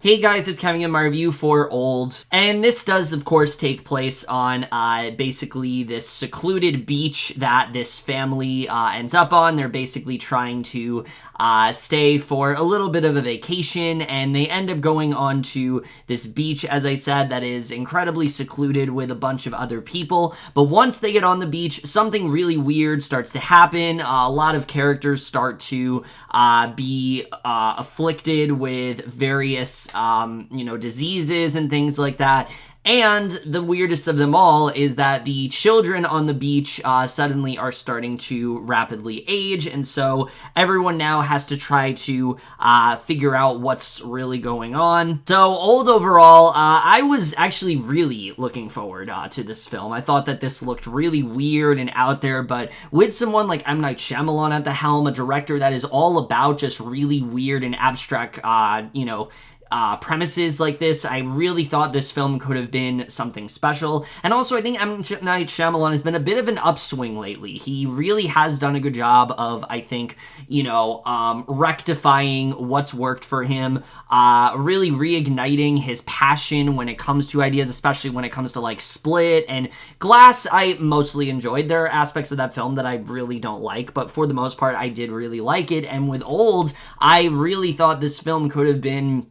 Hey guys, it's coming in my review for Old, and this does of course take place on basically this secluded beach that this family ends up on. They're basically trying to stay for a little bit of a vacation, and they end up going on to this beach, as I said, that is incredibly secluded with a bunch of other people. But once they get on the beach, something really weird starts to happen. A lot of characters start to be afflicted with various diseases and things like that. And the weirdest of them all is that the children on the beach suddenly are starting to rapidly age, and so everyone now has to try to figure out what's really going on. So Old overall, I was actually really looking forward to this film. I thought that this looked really weird and out there, but with someone like M. Night Shyamalan at the helm, a director that is all about just really weird and abstract, premises like this, I really thought this film could have been something special. And also, I think M. Night Shyamalan has been a bit of an upswing lately. He really has done a good job of, I think, rectifying what's worked for him, really reigniting his passion when it comes to ideas, especially when it comes to, like, Split and Glass. I mostly enjoyed. There are aspects of that film that I really don't like, but for the most part, I did really like it. And with Old, I really thought this film could have been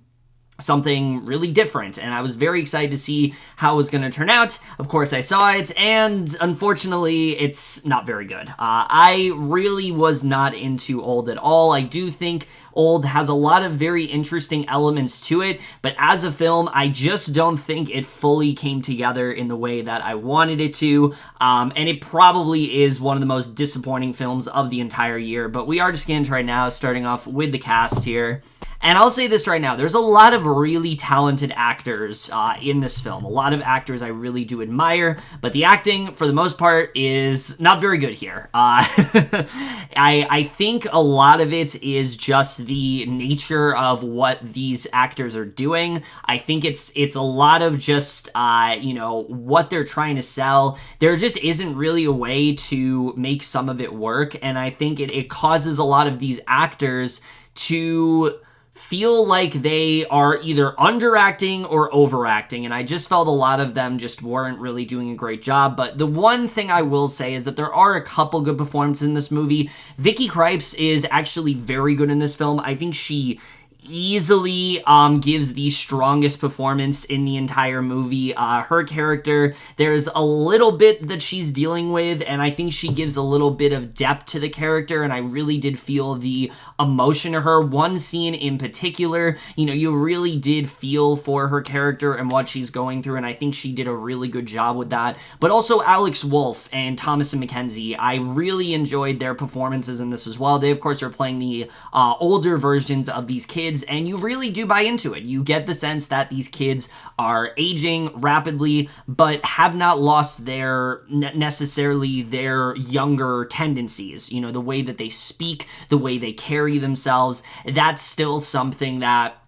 something really different, and I was very excited to see how it was going to turn out. Of course, I saw it, and unfortunately, it's not very good. I really was not into Old at all. I do think Old has a lot of very interesting elements to it, but as a film, I just don't think it fully came together in the way that I wanted it to, and it probably is one of the most disappointing films of the entire year. But we are just getting into right now, starting off with the cast here. And I'll say this right now, there's a lot of really talented actors in this film. A lot of actors I really do admire, but the acting, for the most part, is not very good here. I think a lot of it is just the nature of what these actors are doing. I think it's a lot of just, what they're trying to sell. There just isn't really a way to make some of it work, and I think it causes a lot of these actors to feel like they are either underacting or overacting, and I just felt a lot of them just weren't really doing a great job. But the one thing I will say is that there are a couple good performances in this movie. Vicky Krieps is actually very good in this film. I think she easily gives the strongest performance in the entire movie. Her character, there's a little bit that she's dealing with, and I think she gives a little bit of depth to the character, and I really did feel the emotion to her. One scene in particular, you really did feel for her character and what she's going through, and I think she did a really good job with that. But also Alex Wolff and Thomasin McKenzie, I really enjoyed their performances in this as well. They, of course, are playing the older versions of these kids, and you really do buy into it. You get the sense that these kids are aging rapidly, but have not lost necessarily their younger tendencies. The way that they speak, the way they carry themselves, that's still something that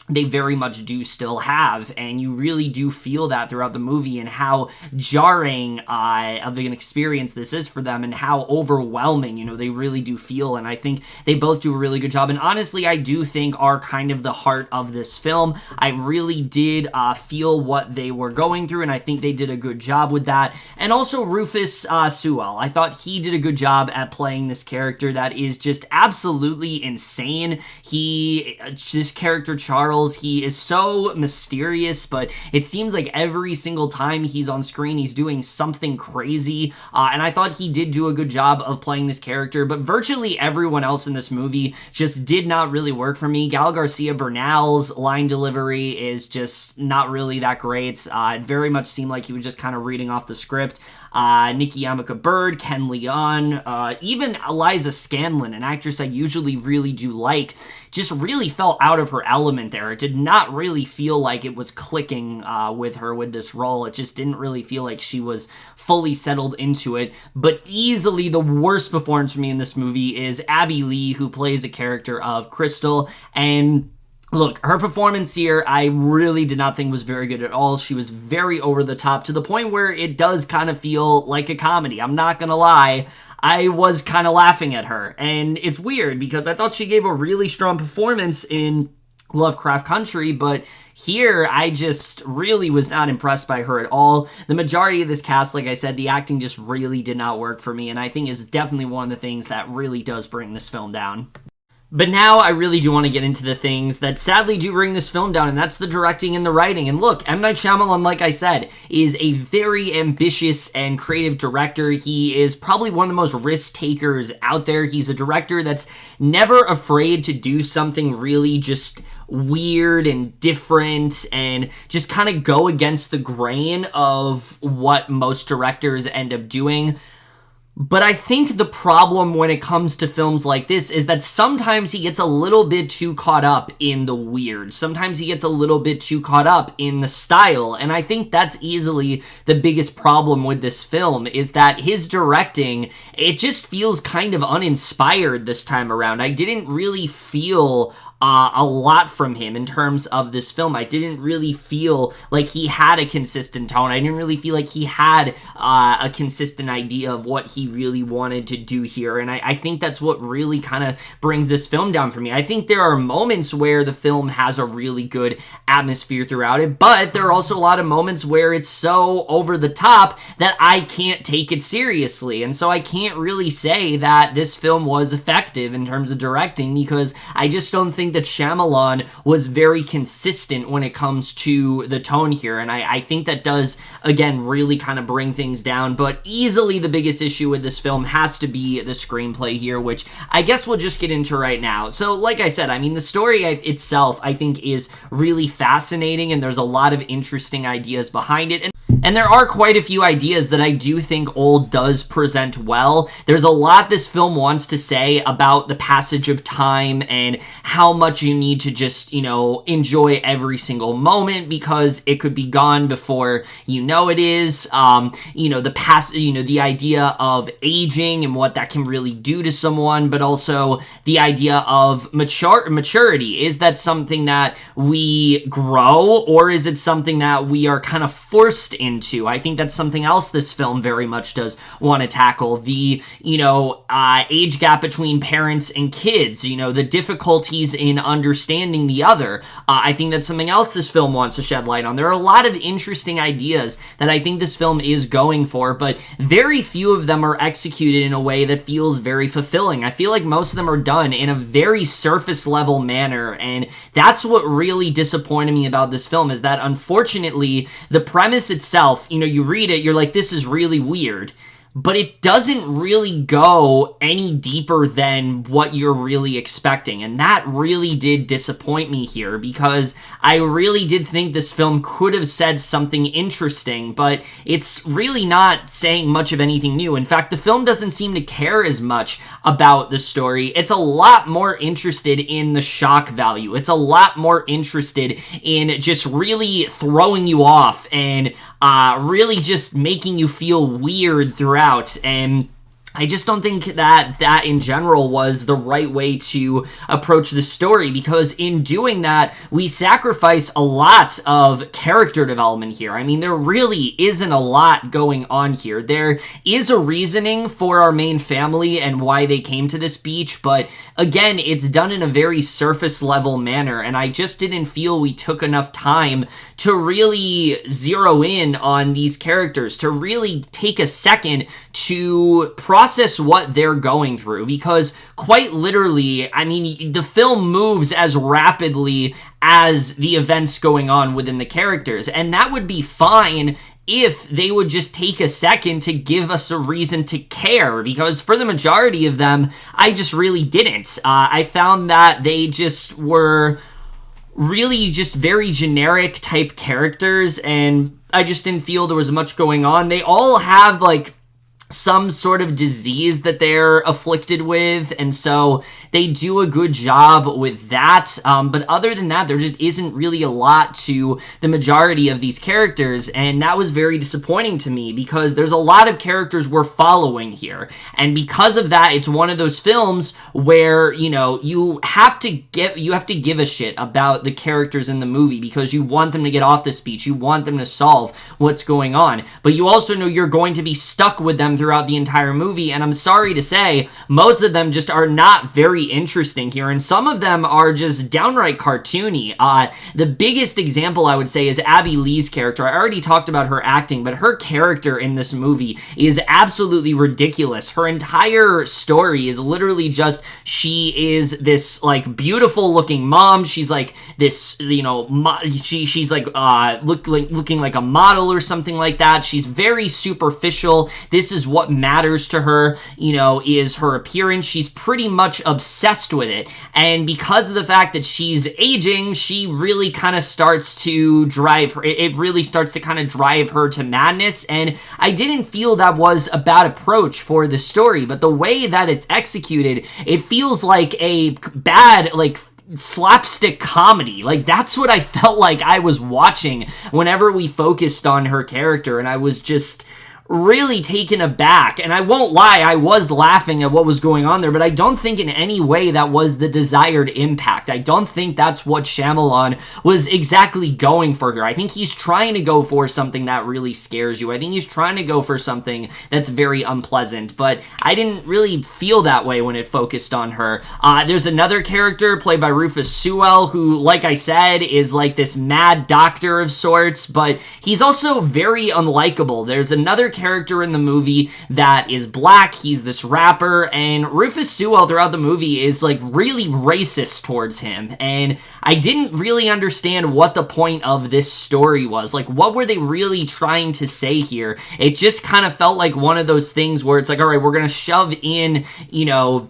they very much do still have, and you really do feel that throughout the movie, and how jarring of an experience this is for them, and how overwhelming, they really do feel. And I think they both do a really good job, and honestly, I do think are kind of the heart of this film. I really did feel what they were going through, and I think they did a good job with that. And also Rufus Sewell, I thought he did a good job at playing this character that is just absolutely insane. This character, Charles, he is so mysterious, but it seems like every single time he's on screen, he's doing something crazy, and I thought he did do a good job of playing this character, but virtually everyone else in this movie just did not really work for me. García Bernal's line delivery is just not really that great. It very much seemed like he was just kind of reading off the script. Nikki Amuka-Bird, Ken Leung, even Eliza Scanlen, an actress I usually really do like, just really felt out of her element there. It did not really feel like it was clicking with her with this role. It just didn't really feel like she was fully settled into it. But easily the worst performance for me in this movie is Abbey Lee, who plays a character of Crystal, and look, her performance here, I really did not think was very good at all. She was very over the top, to the point where it does kind of feel like a comedy. I'm not gonna lie. I was kind of laughing at her, and it's weird because I thought she gave a really strong performance in Lovecraft Country, but here, I just really was not impressed by her at all. The majority of this cast, like I said, the acting just really did not work for me, and I think is definitely one of the things that really does bring this film down. But now I really do want to get into the things that sadly do bring this film down, and that's the directing and the writing. And look, M. Night Shyamalan, like I said, is a very ambitious and creative director. He is probably one of the most risk takers out there. He's a director that's never afraid to do something really just weird and different and just kind of go against the grain of what most directors end up doing. But I think the problem when it comes to films like this is that sometimes he gets a little bit too caught up in the weird. Sometimes he gets a little bit too caught up in the style. And I think that's easily the biggest problem with this film, is that his directing, it just feels kind of uninspired this time around. I didn't really feel a lot from him in terms of this film. I didn't really feel like he had a consistent tone. I didn't really feel like he had a consistent idea of what he really wanted to do here, and I think that's what really kind of brings this film down for me. I think there are moments where the film has a really good atmosphere throughout it, but there are also a lot of moments where it's so over the top that I can't take it seriously, and so I can't really say that this film was effective in terms of directing, because I just don't think that Shyamalan was very consistent when it comes to the tone here, and I think that does, again, really kind of bring things down. But easily the biggest issue with this film has to be the screenplay here, which I guess we'll just get into right now. So, like I said, I mean, the story itself, I think, is really fascinating, and there's a lot of interesting ideas behind it, and there are quite a few ideas that I do think Old does present well. There's a lot this film wants to say about the passage of time and how much you need to just, enjoy every single moment, because it could be gone before you know it is. The idea of aging and what that can really do to someone, but also the idea of maturity. Is that something that we grow, or is it something that we are kind of forced into? I think that's something else this film very much does want to tackle. The, age gap between parents and kids, the difficulties in understanding the other. I think that's something else this film wants to shed light on. There are a lot of interesting ideas that I think this film is going for, but very few of them are executed in a way that feels very fulfilling. I feel like most of them are done in a very surface level manner, and that's what really disappointed me about this film, is that unfortunately the premise itself, you read it, you're like, this is really weird, but it doesn't really go any deeper than what you're really expecting, and that really did disappoint me here, because I really did think this film could have said something interesting, but it's really not saying much of anything new. In fact, the film doesn't seem to care as much about the story. It's a lot more interested in the shock value. It's a lot more interested in just really throwing you off and really just making you feel weird throughout. And I just don't think that in general was the right way to approach the story, because in doing that, we sacrifice a lot of character development here. I mean, there really isn't a lot going on here. There is a reasoning for our main family and why they came to this beach, but again, it's done in a very surface level manner, and I just didn't feel we took enough time to really zero in on these characters, to really take a second to process what they're going through, because quite literally, I mean, the film moves as rapidly as the events going on within the characters, and that would be fine if they would just take a second to give us a reason to care, because for the majority of them, I just really didn't. I found that they just were really just very generic type characters, and I just didn't feel there was much going on. They all have some sort of disease that they're afflicted with, and so they do a good job with that, but other than that, there just isn't really a lot to the majority of these characters, and that was very disappointing to me, because there's a lot of characters we're following here, and because of that, it's one of those films where, you have to give a shit about the characters in the movie, because you want them to get off the beach, you want them to solve what's going on, but you also know you're going to be stuck with them throughout the entire movie, and I'm sorry to say, most of them just are not very interesting here, and some of them are just downright cartoony. The biggest example I would say is Abbey Lee's character. I already talked about her acting, but her character in this movie is absolutely ridiculous. Her entire story is literally just, she is this, like, beautiful looking mom. She's like this, you know, she's like looking like a model or something like that. She's very superficial. This is what matters to her, you know, is her appearance. She's pretty much obsessed with it, and because of the fact that she's aging, she really kind of starts to drive her, it really starts to kind of drive her to madness. And I didn't feel that was a bad approach for the story, but the way that it's executed, it feels like a bad, like, slapstick comedy. Like, that's what I felt like I was watching whenever we focused on her character, and I was just really taken aback. And I won't lie, I was laughing at what was going on there, but I don't think in any way that was the desired impact. I don't think that's what Shyamalan was exactly going for here. I think he's trying to go for something that really scares you. I think he's trying to go for something that's very unpleasant, but I didn't really feel that way when it focused on her. There's another character played by Rufus Sewell, who, like I said, is like this mad doctor of sorts, but he's also very unlikable. There's another character in the movie that is black. He's this rapper, and Rufus Sewell throughout the movie is like really racist towards him, and I didn't really understand what the point of this story was. Like, what were they really trying to say here? It just kind of felt like one of those things where it's like, all right, we're gonna shove in, you know,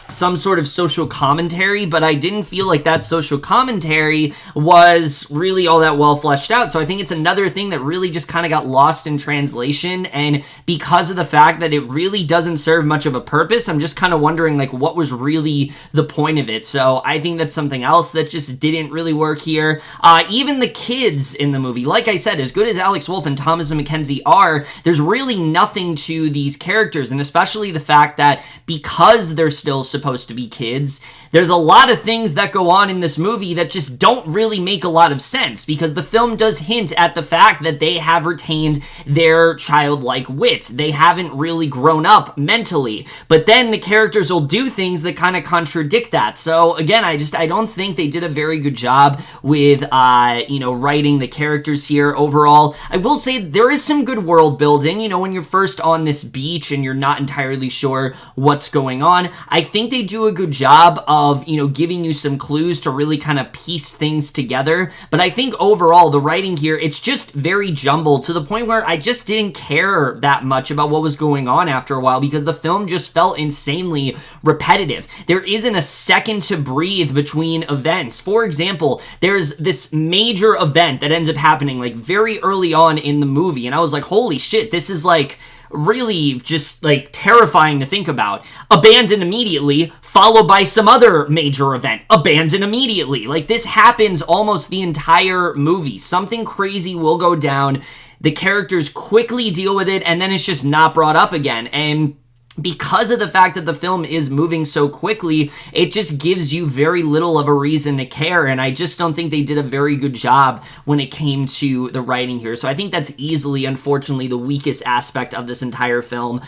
some sort of social commentary, but I didn't feel like that social commentary was really all that well fleshed out. So I think it's another thing that really just kind of got lost in translation, and because of the fact that it really doesn't serve much of a purpose, I'm just kind of wondering, like, what was really the point of it? So I think that's something else that just didn't really work here. Even the kids in the movie, like I said, as good as Alex Wolff and Thomasin McKenzie are, there's really nothing to these characters, and especially the fact that because they're still supposed to be kids, there's a lot of things that go on in this movie that just don't really make a lot of sense, because the film does hint at the fact that they have retained their childlike wit. They haven't really grown up mentally, but then the characters will do things that kind of contradict that. So again, I don't think they did a very good job with you know, writing the characters here overall. I will say there is some good world building, you know, when you're first on this beach and you're not entirely sure what's going on. I think they do a good job of, you know, giving you some clues to really kind of piece things together, but I think overall the writing here, it's just very jumbled to the point where I just didn't care that much about what was going on after a while, because the film just felt insanely repetitive. There isn't a second to breathe between events. For example, there's this major event that ends up happening like very early on in the movie, and I was like, holy shit, this is like really just like terrifying to think about. Abandoned immediately, followed by some other major event. Abandoned immediately. Like, this happens almost the entire movie. Something crazy will go down, the characters quickly deal with it, and then it's just not brought up again. And because of the fact that the film is moving so quickly, it just gives you very little of a reason to care, and I just don't think they did a very good job when it came to the writing here. So I think that's easily, unfortunately, the weakest aspect of this entire film.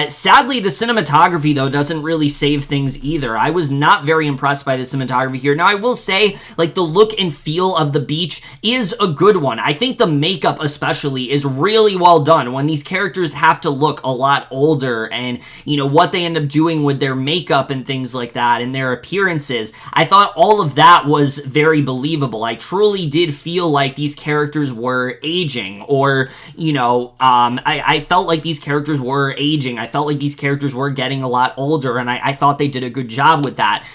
Sadly, the cinematography, though, doesn't really save things either. I was not very impressed by the cinematography here. Now, I will say, like, the look and feel of the beach is a good one. I think the makeup, especially, is really well done when these characters have to look a lot older, and you know, what they end up doing with their makeup and things like that and their appearances. I thought all of that was very believable. I truly did feel like these characters were aging, or, you know, I felt like these characters were aging. I felt like these characters were getting a lot older, and I thought they did a good job with that.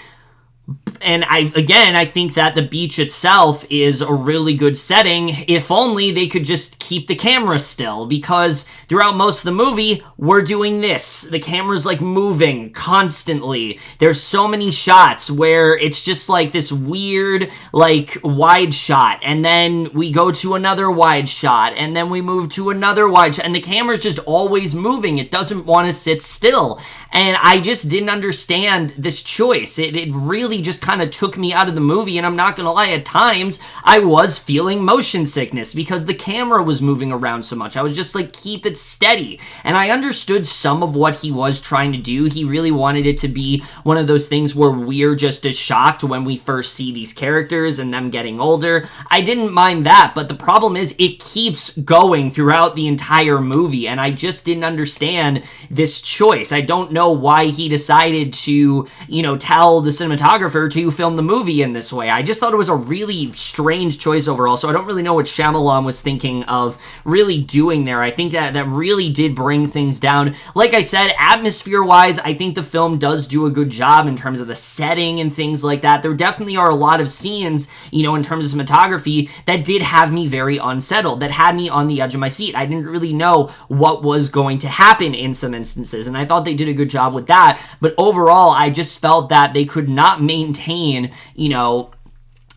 And I think that the beach itself is a really good setting, if only they could just keep the camera still, because throughout most of the movie, we're doing this. The camera's like moving constantly. There's so many shots where it's just like this weird, like, wide shot, and then we go to another wide shot, and then we move to another wide shot, and the camera's just always moving. It doesn't want to sit still. And I just didn't understand this choice. It really just kind kind of took me out of the movie, and I'm not gonna lie, at times I was feeling motion sickness because the camera was moving around so much. I was just like, keep it steady. And I understood some of what he was trying to do. He really wanted it to be one of those things where we're just as shocked when we first see these characters and them getting older. I didn't mind that, but the problem is it keeps going throughout the entire movie, and I just didn't understand this choice. I don't know why he decided to, tell the cinematographer to film the movie in this way. I just thought it was a really strange choice overall, so I don't really know what Shyamalan was thinking of really doing there. I think that really did bring things down. Like I said, atmosphere-wise, I think the film does do a good job in terms of the setting and things like that. There definitely are a lot of scenes, in terms of cinematography, that did have me very unsettled, that had me on the edge of my seat. I didn't really know what was going to happen in some instances, and I thought they did a good job with that, but overall, I just felt that they could not maintain,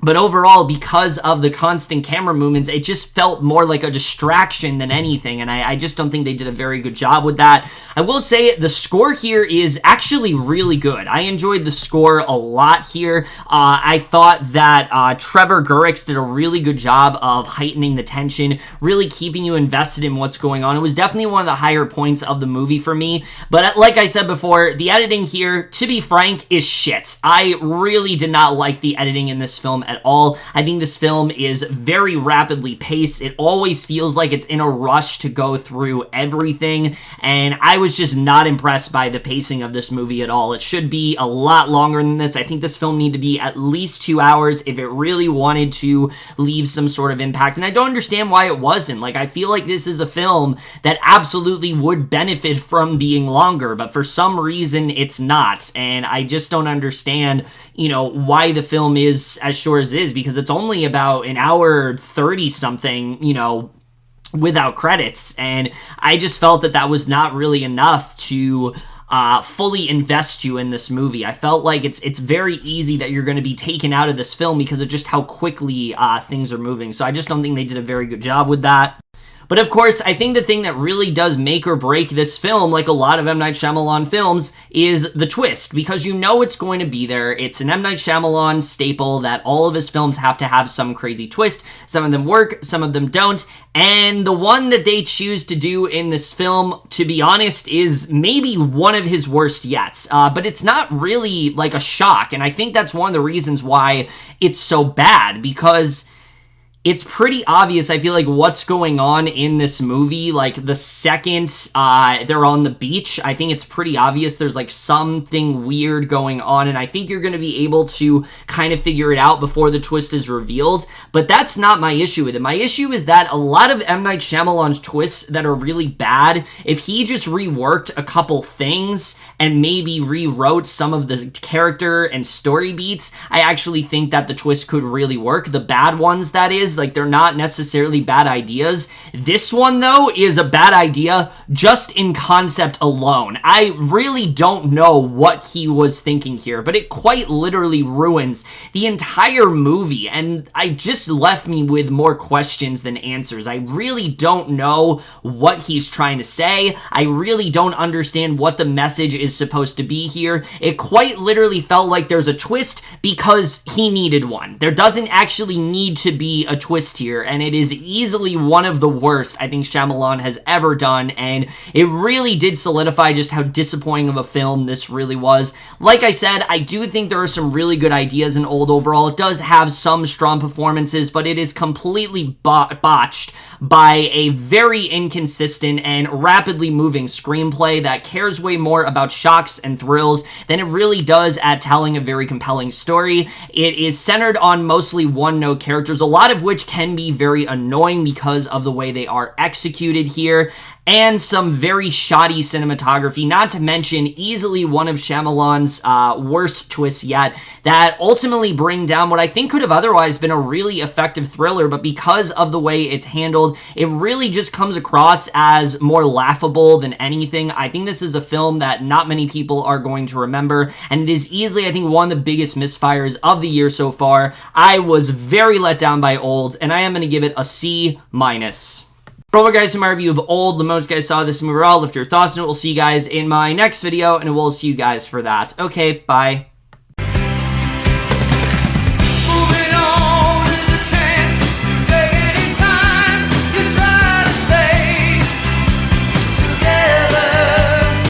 but overall, because of the constant camera movements, it just felt more like a distraction than anything, and I just don't think they did a very good job with that. I will say the score here is actually really good. I enjoyed the score a lot here. I thought that Trevor Gurix did a really good job of heightening the tension, really keeping you invested in what's going on. It was definitely one of the higher points of the movie for me, but like I said before, the editing here, to be frank, is shit. I really did not like the editing in this film at all. I think this film is very rapidly paced. It always feels like it's in a rush to go through everything, and I was just not impressed by the pacing of this movie at all. It should be a lot longer than this. I think this film needed to be at least 2 hours if it really wanted to leave some sort of impact, and I don't understand why it wasn't. Like, I feel like this is a film that absolutely would benefit from being longer, but for some reason it's not, and I just don't understand, why the film is as short as it is, because it's only about an hour 30 something, without credits, and I just felt that was not really enough to fully invest you in this movie. I felt like it's very easy that you're going to be taken out of this film because of just how quickly things are moving, so I just don't think they did a very good job with that. But of course, I think the thing that really does make or break this film, like a lot of M. Night Shyamalan films, is the twist, because it's going to be there. It's an M. Night Shyamalan staple that all of his films have to have some crazy twist. Some of them work, some of them don't, and the one that they choose to do in this film, to be honest, is maybe one of his worst yet. But it's not really like a shock, and I think that's one of the reasons why it's so bad, because it's pretty obvious, I feel like, what's going on in this movie. Like, the second they're on the beach, I think it's pretty obvious there's, like, something weird going on, and I think you're going to be able to kind of figure it out before the twist is revealed, but that's not my issue with it. My issue is that a lot of M. Night Shyamalan's twists that are really bad, if he just reworked a couple things and maybe rewrote some of the character and story beats, I actually think that the twist could really work. The bad ones, that is, like, they're not necessarily bad ideas. This one, though, is a bad idea just in concept alone. I really don't know what he was thinking here, but it quite literally ruins the entire movie, and I just left me with more questions than answers. I really don't know what he's trying to say. I really don't understand what the message is supposed to be here. It quite literally felt like there's a twist because he needed one. There doesn't actually need to be a twist here, and it is easily one of the worst I think Shyamalan has ever done, and it really did solidify just how disappointing of a film this really was. Like I said, I do think there are some really good ideas in Old overall. It does have some strong performances, but it is completely botched by a very inconsistent and rapidly moving screenplay that cares way more about shocks and thrills than it really does at telling a very compelling story. It is centered on mostly one-note characters, a lot of which can be very annoying because of the way they are executed here, and some very shoddy cinematography, not to mention easily one of Shyamalan's worst twists yet, that ultimately bring down what I think could have otherwise been a really effective thriller, but because of the way it's handled, it really just comes across as more laughable than anything. I think this is a film that not many people are going to remember, and it is easily, I think, one of the biggest misfires of the year so far. I was very let down by Old, and I am going to give it a C-. Well, guys, in my review of Old, the most guys saw this movie. I'll lift your thoughts on it. We'll see you guys in my next video, and we'll see you guys for that. Okay, bye.